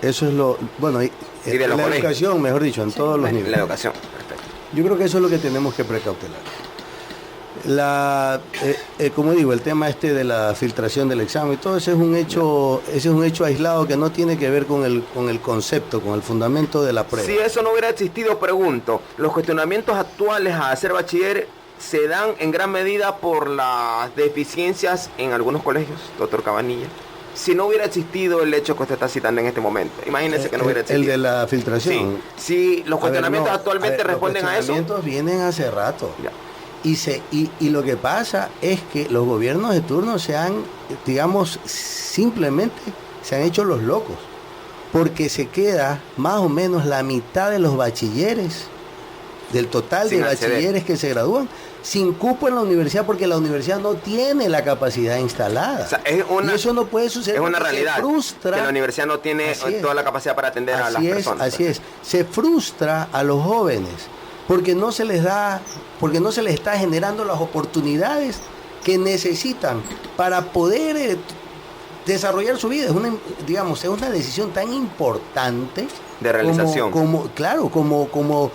F: Eso es lo, bueno, y de la educación, mejor dicho, en todos los niveles.
E: La educación, perfecto.
F: Yo creo que eso es lo que tenemos que precautelar. Como digo, el tema de la filtración del examen, todo eso es un hecho aislado que no tiene que ver con el concepto, con el fundamento de la prueba.
E: Si eso no hubiera existido, pregunto, ¿los cuestionamientos actuales a hacer bachiller se dan en gran medida por las deficiencias en algunos colegios, doctor Cabanilla? Si no hubiera existido el hecho que usted está citando en este momento, imagínense que no hubiera existido.
F: El de la filtración.
E: Sí. Si los cuestionamientos actualmente responden a eso.
F: Los cuestionamientos vienen hace rato. Ya. Y lo que pasa es que los gobiernos de turno simplemente se han hecho los locos, porque se queda más o menos la mitad de los bachilleres, del total de bachilleres que se gradúan, sin cupo en la universidad, porque la universidad no tiene la capacidad instalada.
E: O sea, y eso no puede suceder. Es una realidad. Se frustra, que la universidad no tiene toda la capacidad para atender a las personas.
F: Así es. Se frustra a los jóvenes porque no se les está generando las oportunidades que necesitan para poder desarrollar su vida. Es una decisión tan importante
E: de realización.
F: Como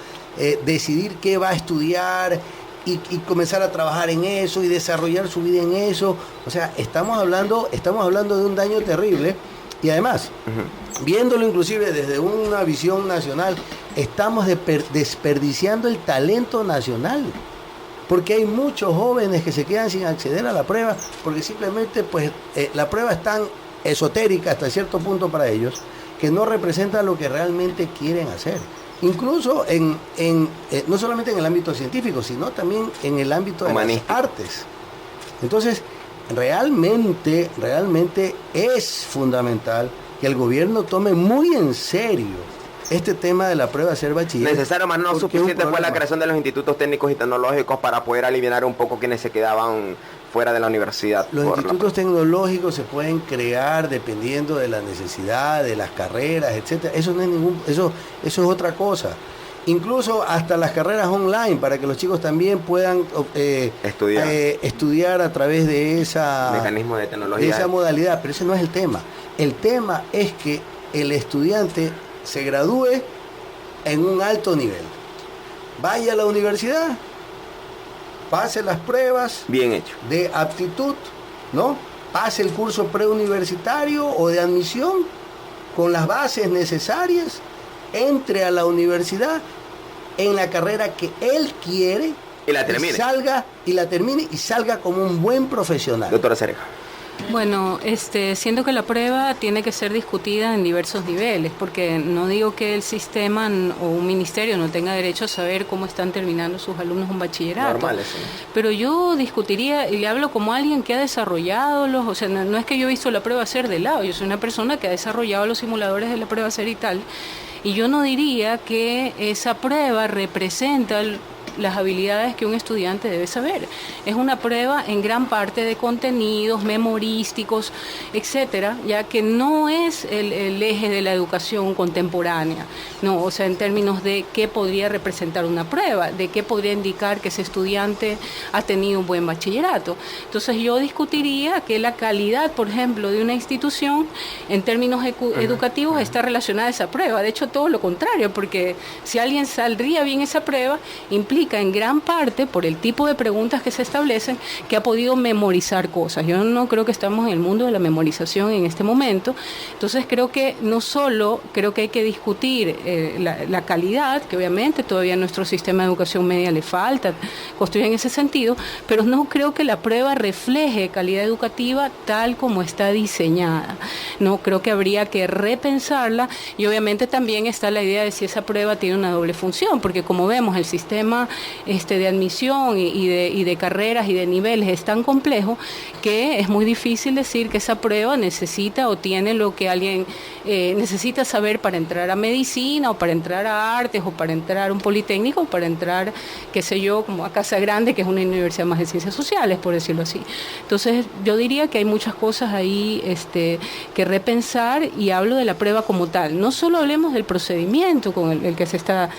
F: decidir qué va a estudiar y comenzar a trabajar en eso y desarrollar su vida en eso. O sea, estamos hablando de un daño terrible, y además, viéndolo inclusive desde una visión nacional, estamos desperdiciando el talento nacional, porque hay muchos jóvenes que se quedan sin acceder a la prueba porque simplemente la prueba es tan esotérica hasta cierto punto para ellos que no representa lo que realmente quieren hacer. Incluso no solamente en el ámbito científico, sino también en el ámbito de las artes. Entonces, realmente es fundamental que el gobierno tome muy en serio este tema de la prueba de ser bachiller.
E: Necesario, más no suficiente fue la creación de los institutos técnicos y tecnológicos para poder aliviar un poco quienes se quedaban fuera de la universidad.
F: Los institutos tecnológicos se pueden crear dependiendo de la necesidad, de las carreras, etcétera. Eso no es eso es otra cosa. Incluso hasta las carreras online, para que los chicos también puedan estudiar a través de
E: mecanismo de tecnología,
F: de esa modalidad. Pero ese no es el tema. El tema es que el estudiante se gradúe en un alto nivel, vaya a la universidad, pase las pruebas
E: bien hecho
F: de aptitud, ¿no? Pase el curso preuniversitario o de admisión con las bases necesarias, entre a la universidad en la carrera que él quiere
E: y la termine.
F: Y salga como un buen profesional.
E: Doctora Cereja.
H: Bueno, siento que la prueba tiene que ser discutida en diversos niveles, porque no digo que el sistema o un ministerio no tenga derecho a saber cómo están terminando sus alumnos un bachillerato.
E: Normales, sí.
H: Pero yo discutiría, y le hablo como alguien que ha desarrollado o sea, no es que yo he visto la prueba hacer de lado, yo soy una persona que ha desarrollado los simuladores de la prueba hacer y tal, y yo no diría que esa prueba representa las habilidades que un estudiante debe saber. Es una prueba en gran parte de contenidos memorísticos, etcétera, ya que no es el eje de la educación contemporánea, no, o sea, en términos de qué podría representar una prueba, de qué podría indicar que ese estudiante ha tenido un buen bachillerato. Entonces yo discutiría que la calidad, por ejemplo, de una institución en términos educativos está relacionada a esa prueba. De hecho, todo lo contrario, porque si alguien saldría bien esa prueba, implica en gran parte, por el tipo de preguntas que se establecen, que ha podido memorizar cosas. Yo no creo que estamos en el mundo de la memorización en este momento. Entonces creo que no solo creo que hay que discutir la calidad, que obviamente todavía a nuestro sistema de educación media le falta construir en ese sentido, pero no creo que la prueba refleje calidad educativa tal como está diseñada. No, creo que habría que repensarla, y obviamente también está la idea de si esa prueba tiene una doble función, porque como vemos el sistema de admisión y de carreras y de niveles es tan complejo que es muy difícil decir que esa prueba necesita o tiene lo que alguien necesita saber para entrar a medicina o para entrar a artes o para entrar a un politécnico o para entrar, qué sé yo, como a Casa Grande, que es una universidad más de ciencias sociales, por decirlo así. Entonces yo diría que hay muchas cosas ahí que repensar, y hablo de la prueba como tal. No solo hablemos del procedimiento con el que se está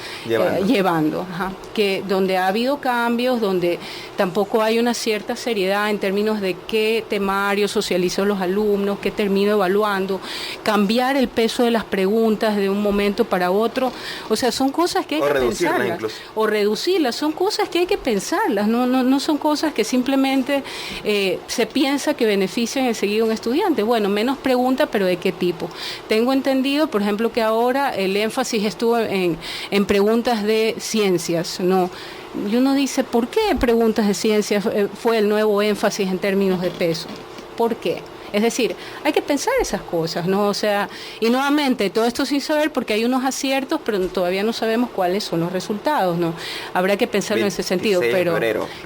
H: llevando, que donde ha habido cambios, donde tampoco hay una cierta seriedad en términos de qué temario socializó los alumnos, qué termino evaluando, cambiar el peso de las preguntas de un momento para otro. O sea, son cosas que hay que pensarlas. Incluso. O reducirlas, son cosas que hay que pensarlas, no son cosas que simplemente se piensa que benefician enseguida a un estudiante. Bueno, menos preguntas, pero ¿de qué tipo? Tengo entendido, por ejemplo, que ahora el énfasis estuvo en preguntas de ciencias, ¿no? Y uno dice, ¿por qué preguntas de ciencias fue el nuevo énfasis en términos de peso? ¿Por qué? Es decir, hay que pensar esas cosas, ¿no? O sea, y nuevamente, todo esto sin saber, porque hay unos aciertos, pero todavía no sabemos cuáles son los resultados, ¿no? Habrá que pensarlo en ese sentido, pero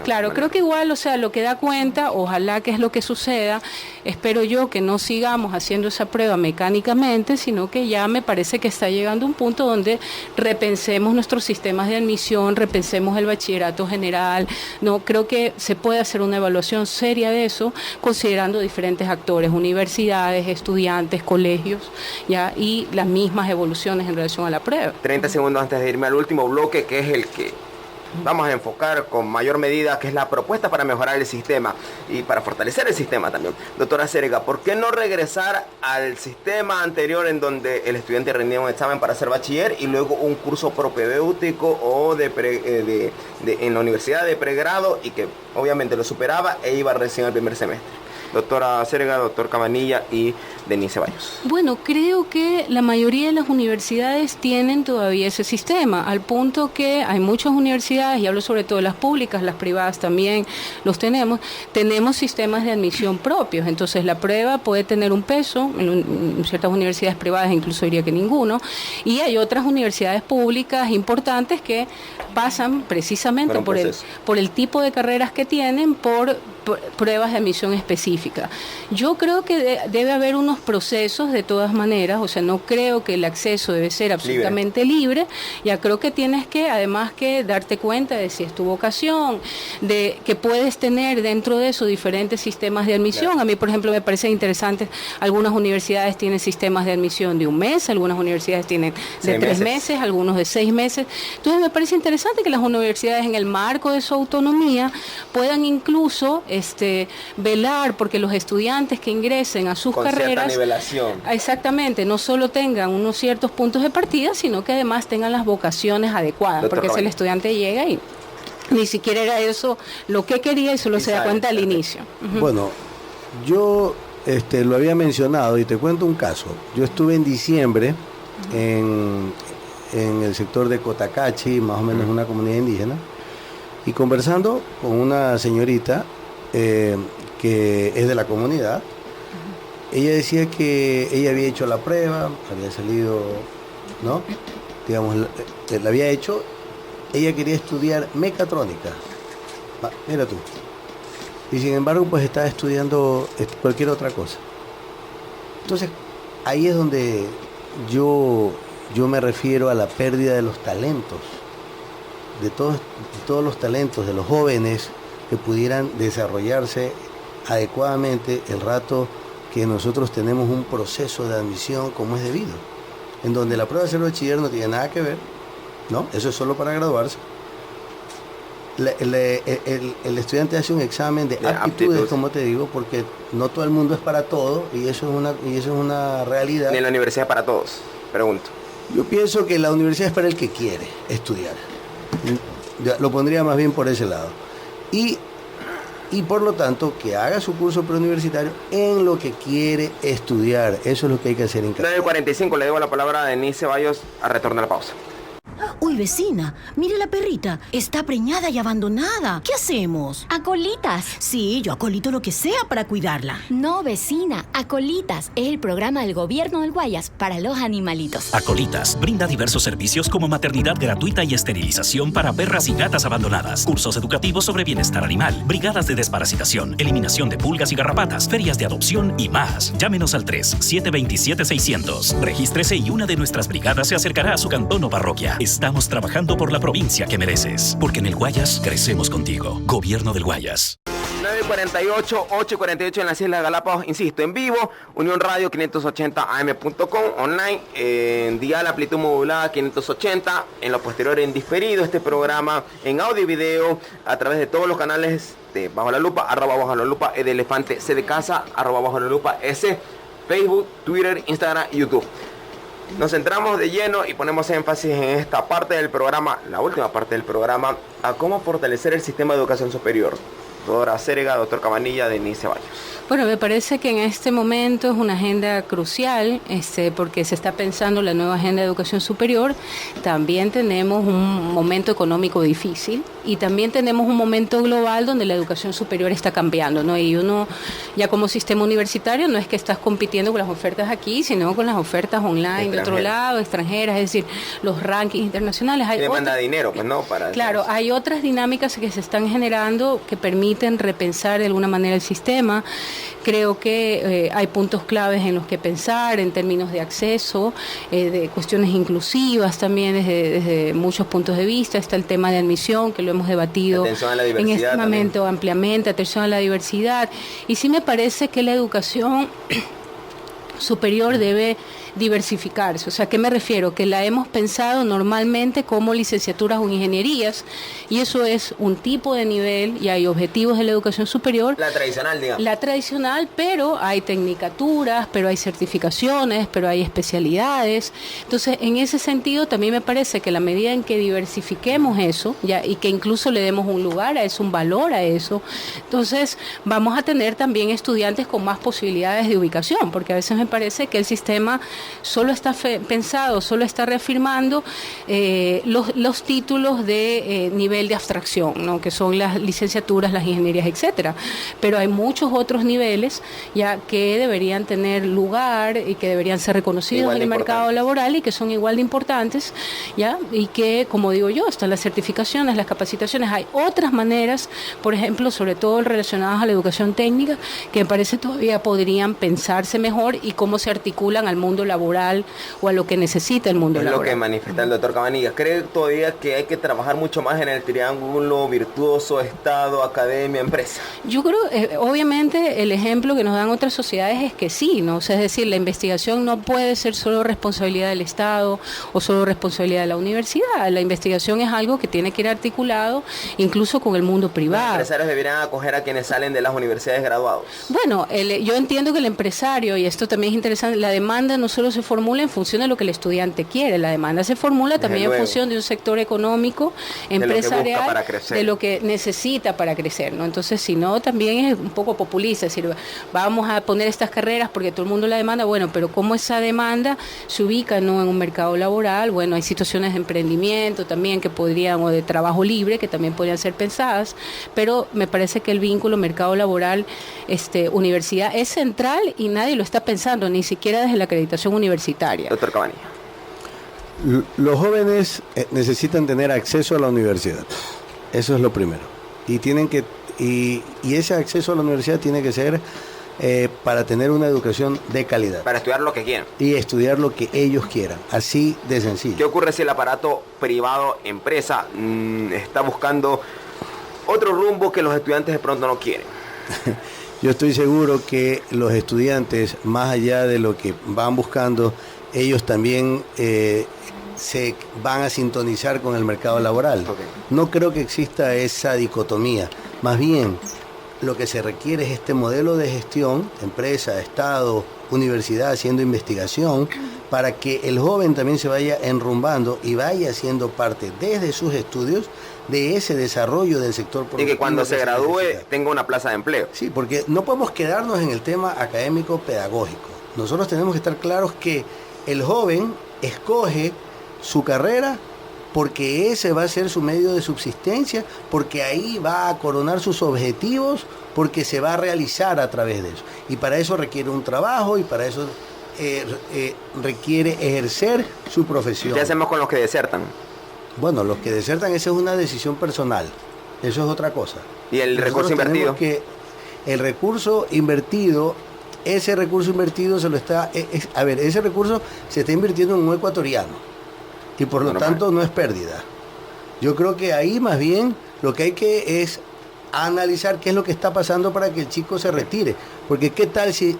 H: claro, creo que igual, o sea, lo que da cuenta, ojalá que es lo que suceda, espero yo que no sigamos haciendo esa prueba mecánicamente, sino que ya me parece que está llegando un punto donde repensemos nuestros sistemas de admisión, repensemos el bachillerato general, ¿no? Creo que se puede hacer una evaluación seria de eso, considerando diferentes actores, universidades, estudiantes, colegios, ya, y las mismas evoluciones en relación a la prueba.
E: 30 segundos antes de irme al último bloque, que es el que vamos a enfocar con mayor medida, que es la propuesta para mejorar el sistema y para fortalecer el sistema también. Doctora Zerga, ¿por qué no regresar al sistema anterior en donde el estudiante rendía un examen para ser bachiller y luego un curso propedéutico o en la universidad de pregrado, y que obviamente lo superaba e iba recién al primer semestre? Doctora Zerga, doctor Cabanilla y Denise Ceballos.
H: Bueno, creo que la mayoría de las universidades tienen todavía ese sistema, al punto que hay muchas universidades, y hablo sobre todo de las públicas, las privadas también los tenemos sistemas de admisión propios. Entonces la prueba puede tener un peso, en ciertas universidades privadas incluso diría que ninguno, y hay otras universidades públicas importantes que pasan precisamente por el tipo de carreras que tienen, por pruebas de admisión específica. Yo creo que debe haber unos procesos de todas maneras, o sea, no creo que el acceso debe ser absolutamente libre. Ya creo que tienes que, además, que darte cuenta de si es tu vocación, de que puedes tener dentro de eso diferentes sistemas de admisión. Claro. A mí, por ejemplo, me parece interesante, algunas universidades tienen sistemas de admisión de un mes, algunas universidades tienen de 3 meses, algunos de 6 meses. Entonces me parece interesante que las universidades, en el marco de su autonomía, puedan incluso velar porque los estudiantes que ingresen a sus carreras,
E: nivelación.
H: Exactamente, no solo tengan unos ciertos puntos de partida, sino que además tengan las vocaciones adecuadas, porque si el estudiante llega y ni siquiera era eso lo que quería y solo se da cuenta al inicio.
F: Bueno, yo lo había mencionado y te cuento un caso. Yo estuve en diciembre en el sector de Cotacachi, más o menos una comunidad indígena, y conversando con una señorita que es de la comunidad, ella decía que ella había hecho la prueba, había salido, ¿no? Digamos, la había hecho, ella quería estudiar mecatrónica. Mira tú. Y sin embargo, pues estaba estudiando cualquier otra cosa. Entonces, ahí es donde yo me refiero a la pérdida de los talentos, de todos los talentos de los jóvenes que pudieran desarrollarse adecuadamente el rato que nosotros tenemos un proceso de admisión como es debido, en donde la prueba de ser bachiller no tiene nada que ver, ¿no? Eso es solo para graduarse. El estudiante hace un examen de aptitudes, como te digo, porque no todo el mundo es para todo, y eso es una realidad.
E: Ni en la universidad es para todos, pregunto.
F: Yo pienso que la universidad es para el que quiere estudiar. Lo pondría más bien por ese lado. Y por lo tanto, que haga su curso preuniversitario en lo que quiere estudiar. Eso es lo que hay que hacer en casa.
E: 9:45, le debo la palabra a Denise Ceballos a retornar a la pausa.
L: Uy, vecina, mire la perrita. Está preñada y abandonada. ¿Qué hacemos?
J: Acolitas.
L: Sí, yo acolito lo que sea para cuidarla.
J: No, vecina. Acolitas es el programa del gobierno del Guayas para los animalitos.
K: Acolitas brinda diversos servicios como maternidad gratuita y esterilización para perras y gatas abandonadas, cursos educativos sobre bienestar animal, brigadas de desparasitación, eliminación de pulgas y garrapatas, ferias de adopción y más. Llámenos al 3-727-600. Regístrese y una de nuestras brigadas se acercará a su cantón o parroquia. Estamos trabajando por la provincia que mereces, porque en el Guayas crecemos contigo. Gobierno del Guayas.
E: 9:48, 8:48 en las Islas Galápagos, insisto, en vivo, Unión Radio 580am.com, online, en dial amplitud modulada 580, en lo posterior en diferido, este programa en audio y video a través de todos los canales de Bajo la Lupa, @Bajo la Lupa, de Elefante, C de Casa, @Bajo la Lupa, S, Facebook, Twitter, Instagram y YouTube. Nos centramos de lleno y ponemos énfasis en esta parte del programa, la última parte del programa, a cómo fortalecer el sistema de educación superior. Doctora Cérega, doctor Cabanilla, Denise Ceballos.
H: Bueno, me parece que en este momento es una agenda crucial, porque se está pensando la nueva agenda de educación superior. También tenemos un momento económico difícil y también tenemos un momento global donde la educación superior está cambiando, ¿no? Y uno, ya como sistema universitario, no es que estás compitiendo con las ofertas aquí, sino con las ofertas online de otro lado, extranjeras, es decir, los rankings internacionales.
E: Hay demanda de dinero, pues no, para...
H: Claro, hay otras dinámicas que se están generando que permiten repensar de alguna manera el sistema. Creo que hay puntos claves en los que pensar en términos de acceso, de cuestiones inclusivas también desde muchos puntos de vista. Está el tema de admisión, que lo hemos debatido en este momento ampliamente, atención a la diversidad. Y sí me parece que la educación superior debe diversificarse. O sea, ¿a qué me refiero? Que la hemos pensado normalmente como licenciaturas o ingenierías, y eso es un tipo de nivel y hay objetivos de la educación superior.
E: La tradicional, digamos.
H: La tradicional, pero hay tecnicaturas, pero hay certificaciones, pero hay especialidades. Entonces, en ese sentido, también me parece que la medida en que diversifiquemos eso, ya, y que incluso le demos un lugar a eso, un valor a eso, entonces vamos a tener también estudiantes con más posibilidades de ubicación, porque a veces me parece que el sistema solo está pensado, solo está reafirmando los títulos de nivel de abstracción, ¿no? Que son las licenciaturas, las ingenierías, etcétera. Pero hay muchos otros niveles ya que deberían tener lugar y que deberían ser reconocidos en el mercado laboral y que son igual de importantes, ya, y que, como digo yo, están las certificaciones, las capacitaciones. Hay otras maneras, por ejemplo, sobre todo relacionadas a la educación técnica, que me parece todavía podrían pensarse mejor y cómo se articulan al mundo laboral o a lo que necesita el mundo laboral.
E: Es lo que manifiesta el doctor Cabanillas. ¿Cree todavía que hay que trabajar mucho más en el triángulo virtuoso, Estado, academia, empresa?
H: Yo creo, obviamente, el ejemplo que nos dan otras sociedades es que sí, ¿no? O sea, es decir, la investigación no puede ser solo responsabilidad del Estado o solo responsabilidad de la universidad. La investigación es algo que tiene que ir articulado incluso con el mundo privado.
E: Los empresarios deberían acoger a quienes salen de las universidades graduados.
H: Bueno, yo entiendo que el empresario, y esto también también es interesante, la demanda no solo se formula en función de lo que el estudiante quiere, la demanda se formula también en función de un sector económico, empresarial, de lo que necesita para crecer, ¿no? Entonces, si no, también es un poco populista, es decir, vamos a poner estas carreras porque todo el mundo la demanda, bueno, pero cómo esa demanda se ubica, ¿no?, en un mercado laboral. Bueno, hay situaciones de emprendimiento también que podrían, o de trabajo libre, que también podrían ser pensadas, pero me parece que el vínculo mercado laboral, universidad es central y nadie lo está pensando, ni siquiera desde la acreditación universitaria.
E: Doctor Cabanilla.
F: Los jóvenes necesitan tener acceso a la universidad, eso es lo primero, y ese acceso a la universidad tiene que ser para tener una educación de calidad.
E: Para estudiar lo que quieran.
F: Y estudiar lo que ellos quieran, así de sencillo.
E: ¿Qué ocurre si el aparato privado, empresa, está buscando otro rumbo que los estudiantes de pronto no quieren?
F: Yo estoy seguro que los estudiantes, más allá de lo que van buscando, ellos también se van a sintonizar con el mercado laboral. Okay. No creo que exista esa dicotomía. Más bien, lo que se requiere es este modelo de gestión, empresa, Estado, universidad, haciendo investigación, para que el joven también se vaya enrumbando y vaya siendo parte desde sus estudios de ese desarrollo del sector productivo.
E: Y que cuando se gradúe tenga una plaza de empleo.
F: Sí, porque no podemos quedarnos en el tema académico-pedagógico. Nosotros tenemos que estar claros que el joven escoge su carrera porque ese va a ser su medio de subsistencia, porque ahí va a coronar sus objetivos, porque se va a realizar a través de eso. Y para eso requiere un trabajo y para eso requiere ejercer su profesión.
E: ¿Qué hacemos con los que desertan?
F: Bueno, los que desertan, esa es una decisión personal. Eso es otra cosa.
E: ¿Y el recurso invertido?
F: El recurso invertido, ese recurso invertido se lo está... ese recurso se está invirtiendo en un ecuatoriano. Y por lo tanto no es pérdida. Yo creo que ahí más bien lo que hay que es analizar qué es lo que está pasando para que el chico se retire. Porque qué tal si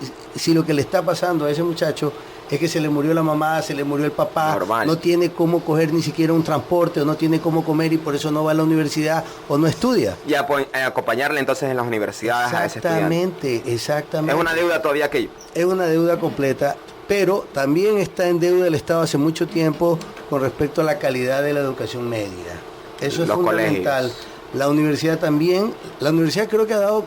F: lo que le está pasando a ese muchacho es que se le murió la mamá, se le murió el papá, no tiene cómo coger ni siquiera un transporte, o no tiene cómo comer y por eso no va a la universidad o no estudia.
E: Y acompañarle entonces en las universidades a ese estudiante.
F: Exactamente.
E: Es una deuda todavía aquello.
F: Es una deuda completa, pero también está en deuda el Estado hace mucho tiempo con respecto a la calidad de la educación media. Eso es fundamental. Colegios. La universidad también, la universidad creo que ha dado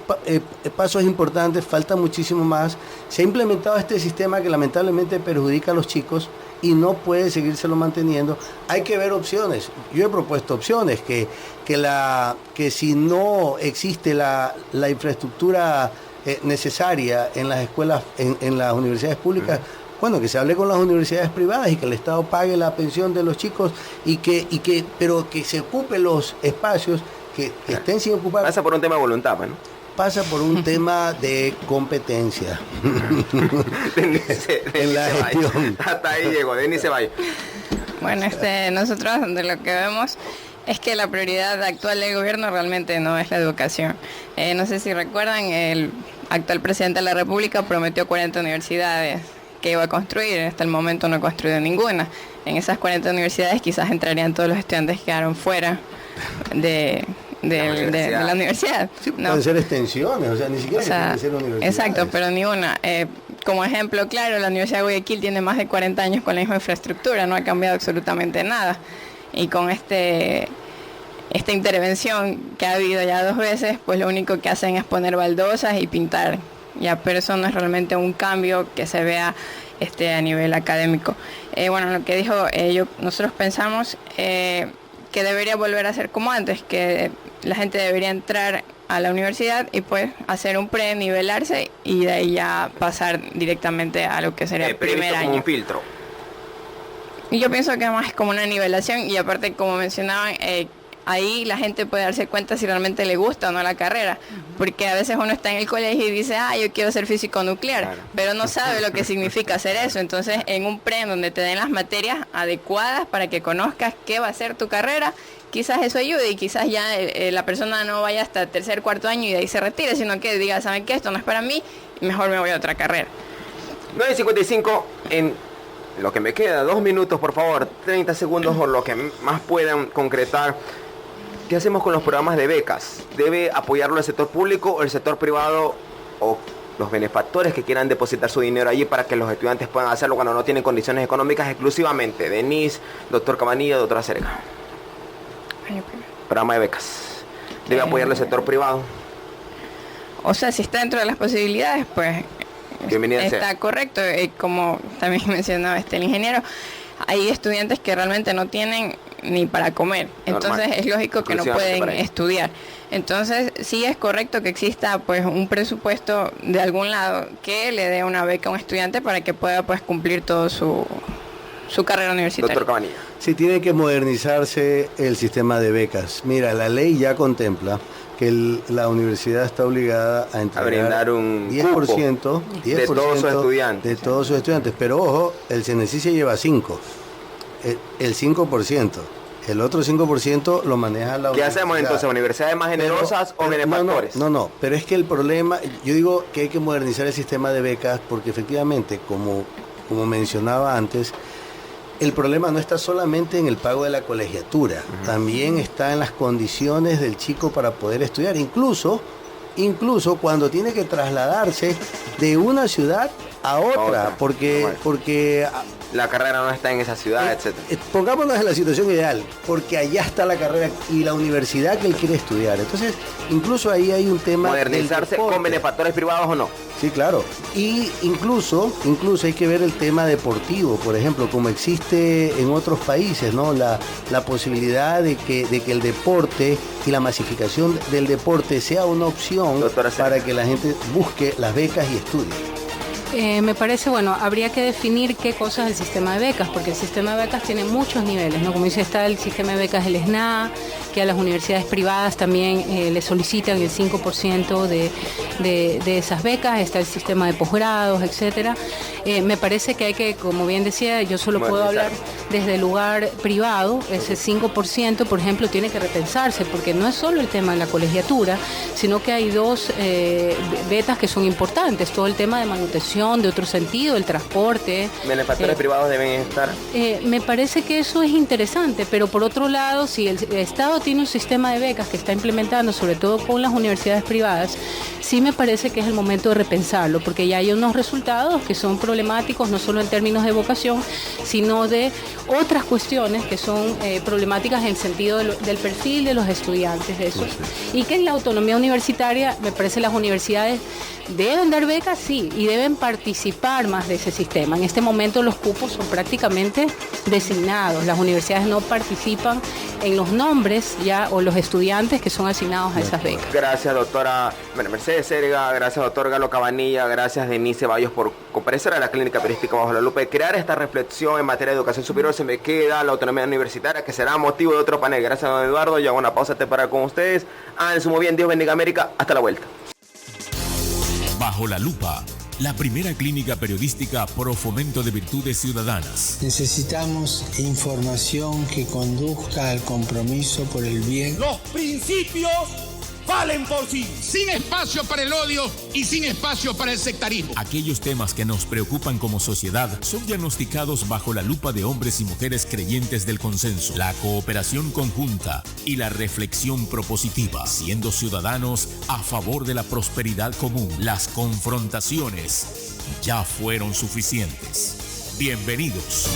F: pasos importantes, falta muchísimo más. Se ha implementado este sistema que lamentablemente perjudica a los chicos y no puede seguírselo manteniendo. Hay que ver opciones. Yo he propuesto opciones, que si no existe la infraestructura necesaria en las escuelas, en las universidades públicas, bueno, que se hable con las universidades privadas y que el Estado pague la pensión de los chicos pero que se ocupen los espacios que estén sin ocupar.
E: Pasa por un tema de voluntad, ¿no?
F: Pasa por un tema de competencia en la gestión.
E: Hasta ahí llegó, Denis se vaya.
G: Bueno, nosotros de lo que vemos es que la prioridad actual del gobierno realmente no es la educación. No sé si recuerdan, el actual presidente de la República prometió 40 universidades que iba a construir. Hasta el momento no ha construido ninguna. En esas 40 universidades quizás entrarían todos los estudiantes que quedaron fuera de la universidad.
F: Sí, no. Pueden ser extensiones, o sea, ni siquiera tienen que ser universidades.
G: Exacto, pero ni una. Como ejemplo, claro, la Universidad de Guayaquil tiene más de 40 años con la misma infraestructura, no ha cambiado absolutamente nada. Y con esta intervención que ha habido ya 2 veces, pues lo único que hacen es poner baldosas y pintar. Ya, pero eso no es realmente un cambio que se vea a nivel académico. Bueno, lo que dijo, nosotros pensamos que debería volver a ser como antes, que la gente debería entrar a la universidad y pues hacer un nivelarse y de ahí ya pasar directamente a lo que sería el primer año.
E: Como un filtro.
G: Y yo pienso que más es como una nivelación y aparte, como mencionaban, ahí la gente puede darse cuenta si realmente le gusta o no la carrera, porque a veces uno está en el colegio y dice, yo quiero ser físico nuclear, claro, pero no sabe lo que significa hacer eso. Entonces, en un pre donde te den las materias adecuadas para que conozcas qué va a ser tu carrera, quizás eso ayude y quizás ya la persona no vaya hasta 3er, 4º año y de ahí se retire, sino que diga, ¿saben qué? Esto no es para mí, mejor me voy a otra carrera.
E: 9:55 en lo que me queda, 2 minutos, por favor, 30 segundos o lo que más puedan concretar. ¿Qué hacemos con los programas de becas? ¿Debe apoyarlo el sector público o el sector privado? ¿O los benefactores que quieran depositar su dinero allí para que los estudiantes puedan hacerlo cuando no tienen condiciones económicas exclusivamente. Denise, doctor Cabanilla, doctora Serga. Programa de becas. ¿Debe apoyar el sector privado?
G: O sea, si está dentro de las posibilidades, pues
E: bienvenida
G: está
E: sea.
G: Correcto. Como también mencionaba el ingeniero, hay estudiantes que realmente no tienen ni para comer. Entonces es lógico que no pueden estudiar. Entonces sí es correcto que exista pues un presupuesto de algún lado que le dé una beca a un estudiante para que pueda pues cumplir todo su carrera universitaria.
E: Doctor Cabanilla.
F: Sí, tiene que modernizarse el sistema de becas. Mira, la ley ya contempla que la universidad está obligada a entregar
E: brindar un
F: 10%
E: de todos sus estudiantes.
F: De todos sus estudiantes. Pero ojo, el CNECI se lleva 5%. El 5%. El otro 5% lo maneja la universidad.
E: ¿Qué hacemos entonces? ¿Universidades más generosas o benefactores?
F: No, pero es que el problema, yo digo que hay que modernizar el sistema de becas porque efectivamente, como mencionaba antes, el problema no está solamente en el pago de la colegiatura, también está en las condiciones del chico para poder estudiar, incluso cuando tiene que trasladarse de una ciudad a otra, porque
E: la carrera no está en esa ciudad, etc.
F: Pongámonos en la situación ideal, porque allá está la carrera y la universidad que él quiere estudiar. Entonces, incluso ahí hay un tema.
E: ¿Modernizarse con benefactores privados o no?
F: Sí, claro. Y incluso hay que ver el tema deportivo, por ejemplo, como existe en otros países, ¿no? La posibilidad de que el deporte y la masificación del deporte sea una opción para que la gente busque las becas y estudie.
H: Me parece, habría que definir qué cosa es el sistema de becas, porque el sistema de becas tiene muchos niveles, ¿no? Como dice, está el sistema de becas del SNA, que a las universidades privadas también le solicitan el 5% de esas becas, está el sistema de posgrados, etcétera. Me parece que hay que, como bien decía, yo solo puedo hablar desde el lugar privado, ese 5%, por ejemplo, tiene que repensarse, porque no es solo el tema de la colegiatura, sino que hay dos becas que son importantes, todo el tema de manutención, de otro sentido, el transporte.
E: ¿Benefactores privados deben estar?
H: Me parece que eso es interesante, pero por otro lado, si el Estado tiene un sistema de becas que está implementando, sobre todo con las universidades privadas, sí me parece que es el momento de repensarlo, porque ya hay unos resultados que son problemáticos, no solo en términos de vocación, sino de otras cuestiones que son problemáticas en el sentido del perfil de los estudiantes, de eso. Y que en la autonomía universitaria, me parece las universidades deben dar becas, sí, y deben participar más de ese sistema. En este momento los cupos son prácticamente designados, las universidades no participan en los nombres ya o los estudiantes que son asignados a esas becas.
E: Gracias, doctora Mercedes Serga, gracias, doctor Galo Cabanilla, gracias, Denise Ceballos, por comparecer a la Clínica Periodística Bajo la Lupa y crear esta reflexión en materia de educación superior. Se me queda la autonomía universitaria, que será motivo de otro panel. Gracias, don Eduardo. Yo hago una pausa temporal con ustedes. Háganse muy bien, Dios bendiga América. Hasta la vuelta.
A: Bajo la Lupa, la primera clínica periodística pro fomento de virtudes ciudadanas.
B: Necesitamos información que conduzca al compromiso por el bien.
C: Los principios valen por sí.
D: Sin espacio para el odio y sin espacio para el sectarismo.
A: Aquellos temas que nos preocupan como sociedad son diagnosticados bajo la lupa de hombres y mujeres creyentes del consenso, la cooperación conjunta y la reflexión propositiva, siendo ciudadanos a favor de la prosperidad común. Las confrontaciones ya fueron suficientes. Bienvenidos.